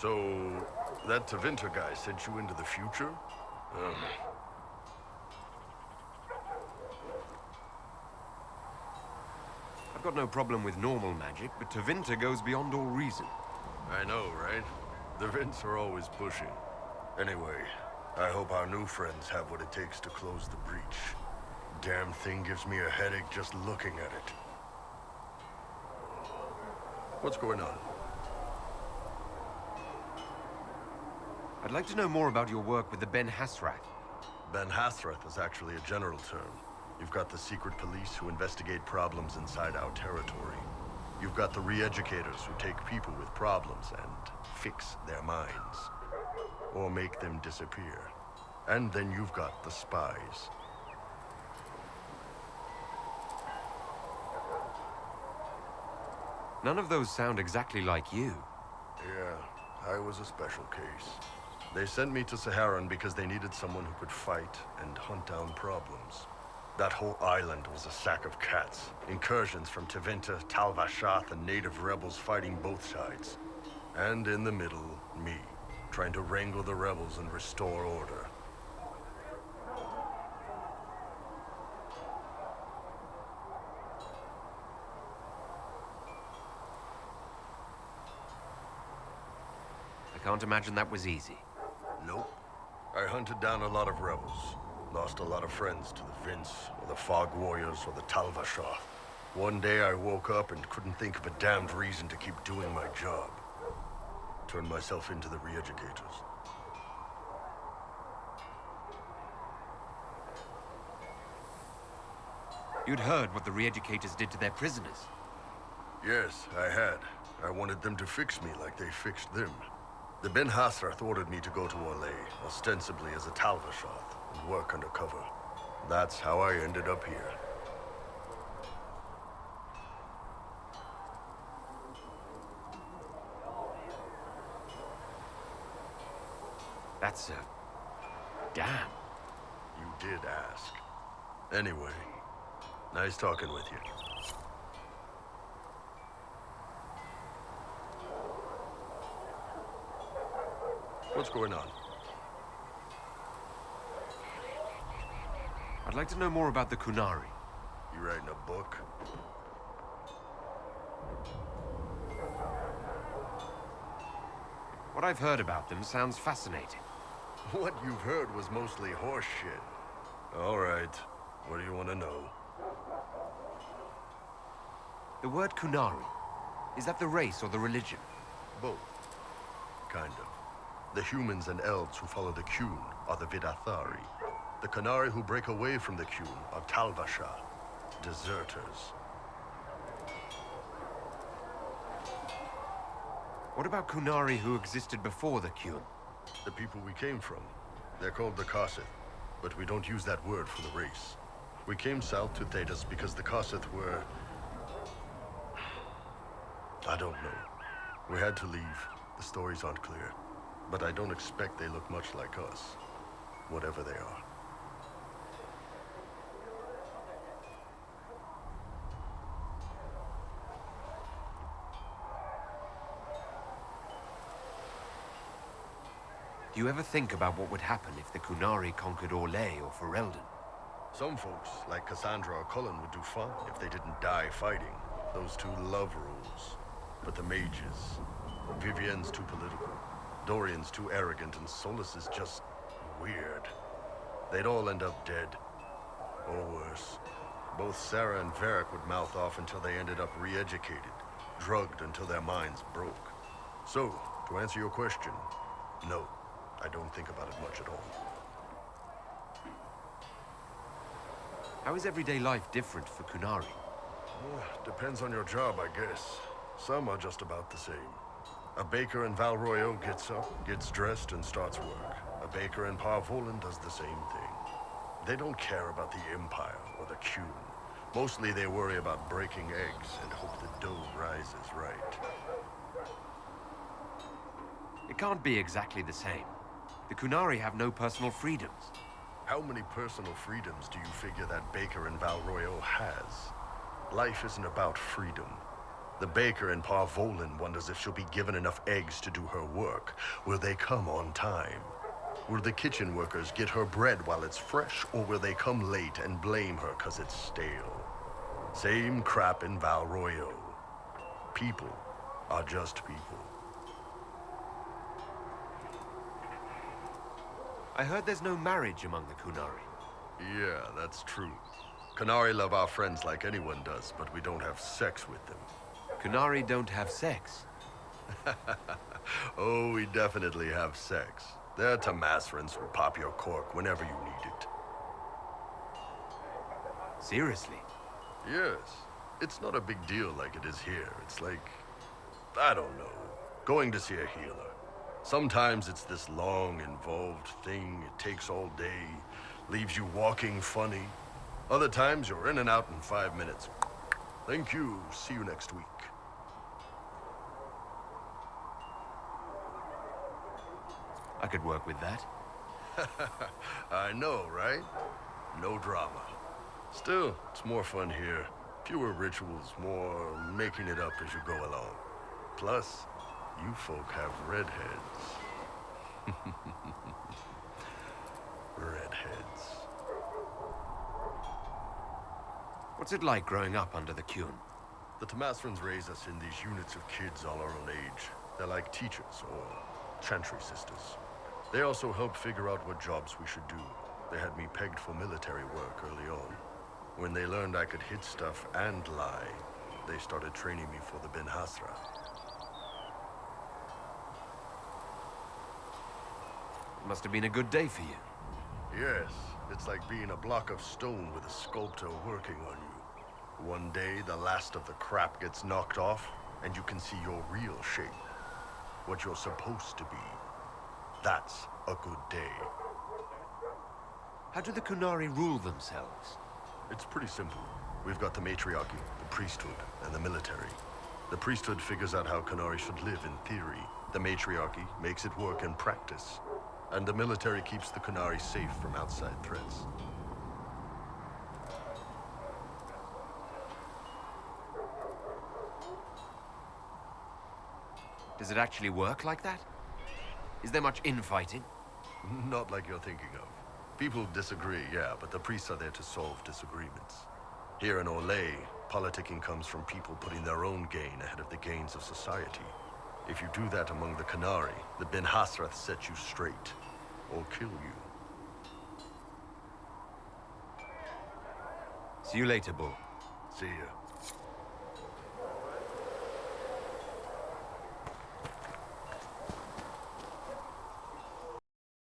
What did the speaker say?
So, that Tevinter guy sent you into the future? I've got no problem with normal magic, but Tevinter goes beyond all reason. I know, right? The Vints are always pushing. Anyway, I hope our new friends have what it takes to close the breach. Damn thing gives me a headache just looking at it. What's going on? I'd like to know more about your work with the Ben Hasrath. Ben Hasrath is actually a general term. You've got the secret police who investigate problems inside our territory. You've got the re-educators who take people with problems and fix their minds. Or make them disappear. And then you've got the spies. None of those sound exactly like you. Yeah, I was a special case. They sent me to Saharan because they needed someone who could fight and hunt down problems. That whole island was a sack of cats. Incursions from Tevinter, Tal Vashath, and native rebels fighting both sides. And in the middle, me, trying to wrangle the rebels and restore order. I can't imagine that was easy. Nope. I hunted down a lot of rebels. Lost a lot of friends to the Vince, or the Fog Warriors, or the Tal Vashath. One day I woke up and couldn't think of a damned reason to keep doing my job. Turned myself into the re-educators. You'd heard what the re-educators did to their prisoners. Yes, I had. I wanted them to fix me like they fixed them. The Ben Hasrath ordered me to go to Orlais, ostensibly as a Tal Vashath, and work undercover. That's how I ended up here. That's damn. You did ask. Anyway, nice talking with you. What's going on? I'd like to know more about the Qunari. You writing a book? What I've heard about them sounds fascinating. What you've heard was mostly horse shit. All right. What do you want to know? The word Qunari, is that the race or the religion? Both. Kind of. The humans and elves who follow the Qun are the Vidathari. The Qunari who break away from the Qun are Tal Vashath, deserters. What about Qunari who existed before the Qun? The people we came from. They're called the Kossith, but we don't use that word for the race. We came south to Thedas because the Kossith were... I don't know. We had to leave. The stories aren't clear. But I don't expect they look much like us. Whatever they are. Do you ever think about what would happen if the Qunari conquered Orlais or Ferelden? Some folks, like Cassandra or Cullen, would do fine if they didn't die fighting. Those two love rules. But the mages... Vivienne's too political. Dorian's too arrogant, and Solus is just... weird. They'd all end up dead. Or worse. Both Sarah and Varric would mouth off until they ended up re-educated. Drugged until their minds broke. So, to answer your question, no. I don't think about it much at all. How is everyday life different for Qunari? Depends on your job, I guess. Some are just about the same. A baker in Val Royeaux gets up, gets dressed, and starts work. A baker in Parvolan does the same thing. They don't care about the Empire or the Qun. Mostly they worry about breaking eggs and hope the dough rises right. It can't be exactly the same. The Qunari have no personal freedoms. How many personal freedoms do you figure that baker in Val Royeaux has? Life isn't about freedom. The baker in Parvolin wonders if she'll be given enough eggs to do her work. Will they come on time? Will the kitchen workers get her bread while it's fresh, or will they come late and blame her 'cause it's stale? Same crap in Valroyo. People are just people. I heard there's no marriage among the Qunari. Yeah, that's true. Qunari love our friends like anyone does, but we don't have sex with them. Qunari don't have sex. Oh, we definitely have sex. They're Tamasrans who pop your cork whenever you need it. Seriously? Yes. It's not a big deal like it is here. It's like, I don't know, going to see a healer. Sometimes it's this long, involved thing. It takes all day, leaves you walking funny. Other times you're in and out in 5 minutes. Thank you. See you next week. I could work with that. I know, right? No drama. Still, it's more fun here. Fewer rituals, more making it up as you go along. Plus, you folk have redheads. Redheads. What's it like growing up under the Qun? The Tamasrans raise us in these units of kids all our own age. They're like teachers or chantry sisters. They also help figure out what jobs we should do. They had me pegged for military work early on. When they learned I could hit stuff and lie, they started training me for the Ben Hasra. It must have been a good day for you. Yes, it's like being a block of stone with a sculptor working on you. One day, the last of the crap gets knocked off, and you can see your real shape. What you're supposed to be. That's a good day. How do the Qunari rule themselves? It's pretty simple. We've got the matriarchy, the priesthood, and the military. The priesthood figures out how Qunari should live in theory. The matriarchy makes it work in practice. And the military keeps the Qunari safe from outside threats. Does it actually work like that? Is there much infighting? Not like you're thinking of. People disagree, yeah, but the priests are there to solve disagreements. Here in Olay, politicking comes from people putting their own gain ahead of the gains of society. If you do that among the Qunari, the Ben Hasrath set you straight, or kill you. See you later, Bull. See ya.